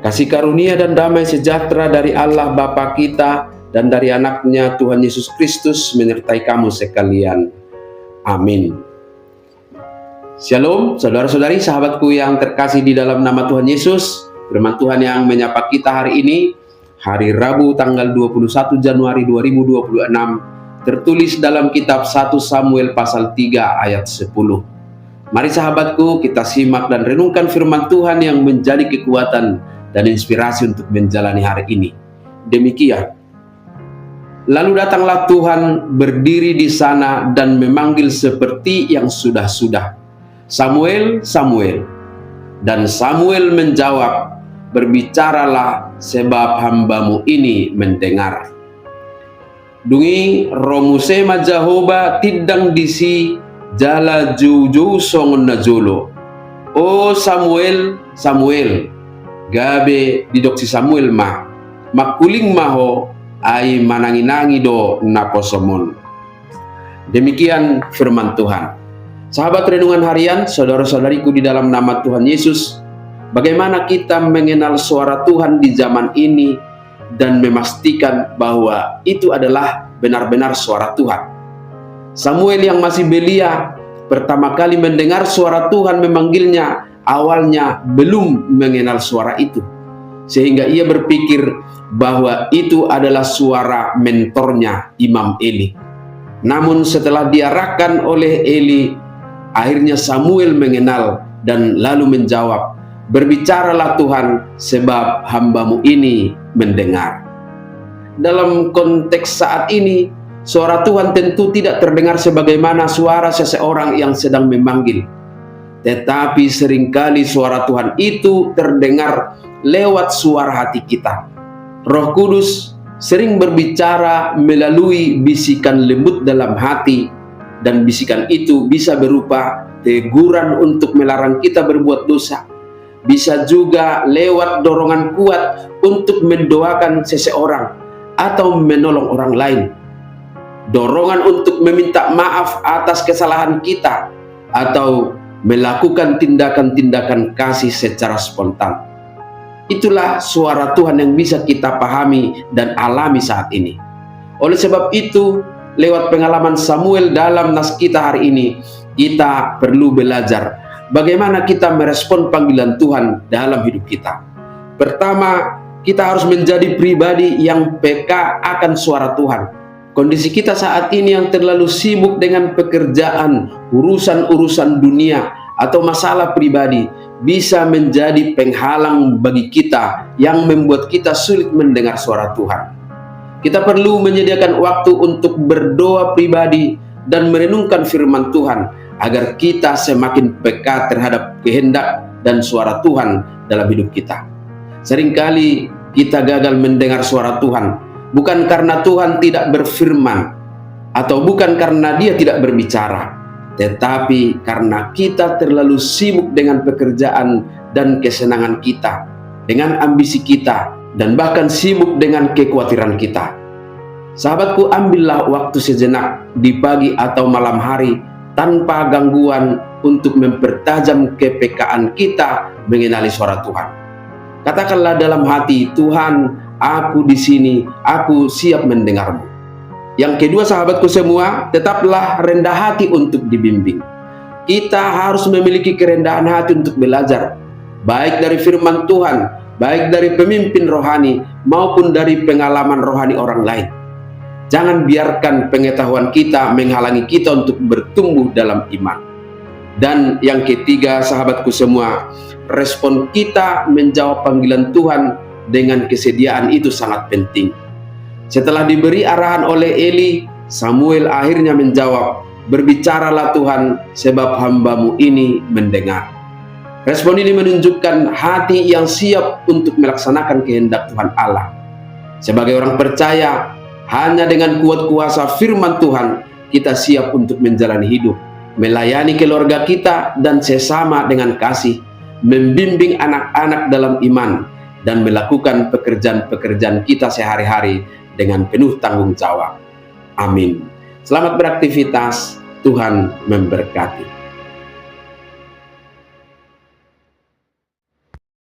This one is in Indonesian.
Kasih karunia dan damai sejahtera dari Allah Bapa kita dan dari anaknya Tuhan Yesus Kristus menyertai kamu sekalian. Amin. Shalom saudara-saudari, sahabatku yang terkasih di dalam nama Tuhan Yesus. Firman Tuhan yang menyapa kita hari ini, hari Rabu tanggal 21 Januari 2026, tertulis dalam kitab 1 Samuel pasal 3 ayat 10. Mari sahabatku, kita simak dan renungkan firman Tuhan yang menjadi kekuatan dan inspirasi untuk menjalani hari ini. Demikian. Lalu datanglah Tuhan berdiri di sana dan memanggil seperti yang sudah-sudah, "Samuel, Samuel." Dan Samuel menjawab, "Berbicaralah sebab hambamu ini mendengar." Dungi romuse majahoba tidang disi jala juju songon najolo. "Oh Samuel, Samuel." Gabe didoksi Samuel makuling maho ai manangi-nangi do naposomon. Demikian firman Tuhan. Sahabat renungan harian, saudara-saudariku di dalam nama Tuhan Yesus, bagaimana kita mengenal suara Tuhan di zaman ini dan memastikan bahwa itu adalah benar-benar suara Tuhan. Samuel yang masih belia pertama kali mendengar suara Tuhan memanggilnya, awalnya belum mengenal suara itu, sehingga ia berpikir bahwa itu adalah suara mentornya Imam Eli. Namun setelah diarahkan oleh Eli, akhirnya Samuel mengenal dan lalu menjawab, "Berbicaralah Tuhan sebab hambamu ini mendengar." Dalam konteks saat ini, suara Tuhan tentu tidak terdengar sebagaimana suara seseorang yang sedang memanggil. Tetapi seringkali suara Tuhan itu terdengar lewat suara hati kita. Roh Kudus sering berbicara melalui bisikan lembut dalam hati, dan bisikan itu bisa berupa teguran untuk melarang kita berbuat dosa. Bisa juga lewat dorongan kuat untuk mendoakan seseorang atau menolong orang lain. Dorongan untuk meminta maaf atas kesalahan kita atau melakukan tindakan-tindakan kasih secara spontan. Itulah suara Tuhan yang bisa kita pahami dan alami saat ini. Oleh sebab itu, lewat pengalaman Samuel dalam nas kita hari ini, kita perlu belajar bagaimana kita merespon panggilan Tuhan dalam hidup kita. Pertama, kita harus menjadi pribadi yang peka akan suara Tuhan. Kondisi kita saat ini yang terlalu sibuk dengan pekerjaan, urusan-urusan dunia, atau masalah pribadi bisa menjadi penghalang bagi kita yang membuat kita sulit mendengar suara Tuhan. Kita perlu menyediakan waktu untuk berdoa pribadi dan merenungkan firman Tuhan agar kita semakin peka terhadap kehendak dan suara Tuhan dalam hidup kita. Seringkali kita gagal mendengar suara Tuhan, bukan karena Tuhan tidak berfirman, atau bukan karena Dia tidak berbicara, tetapi karena kita terlalu sibuk dengan pekerjaan dan kesenangan kita, dengan ambisi kita, dan bahkan sibuk dengan kekhawatiran kita. Sahabatku, ambillah waktu sejenak di pagi atau malam hari tanpa gangguan untuk mempertajam kepekaan kita mengenali suara Tuhan. Katakanlah dalam hati, "Tuhan, aku di sini, aku siap mendengarmu." Yang kedua, sahabatku semua, tetaplah rendah hati untuk dibimbing. Kita harus memiliki kerendahan hati untuk belajar, baik dari firman Tuhan, baik dari pemimpin rohani, maupun dari pengalaman rohani orang lain. Jangan biarkan pengetahuan kita menghalangi kita untuk bertumbuh dalam iman. Dan yang ketiga, sahabatku semua, respon kita menjawab panggilan Tuhan dengan kesediaan itu sangat penting. Setelah diberi arahan oleh Eli, Samuel akhirnya menjawab, "Berbicaralah Tuhan sebab hambamu ini mendengar." Respon ini menunjukkan hati yang siap untuk melaksanakan kehendak Tuhan Allah. Sebagai orang percaya, hanya dengan kuat kuasa firman Tuhan kita siap untuk menjalani hidup, melayani keluarga kita dan sesama dengan kasih, membimbing anak-anak dalam iman, dan melakukan pekerjaan-pekerjaan kita sehari-hari dengan penuh tanggung jawab. Amin. Selamat beraktivitas, Tuhan memberkati.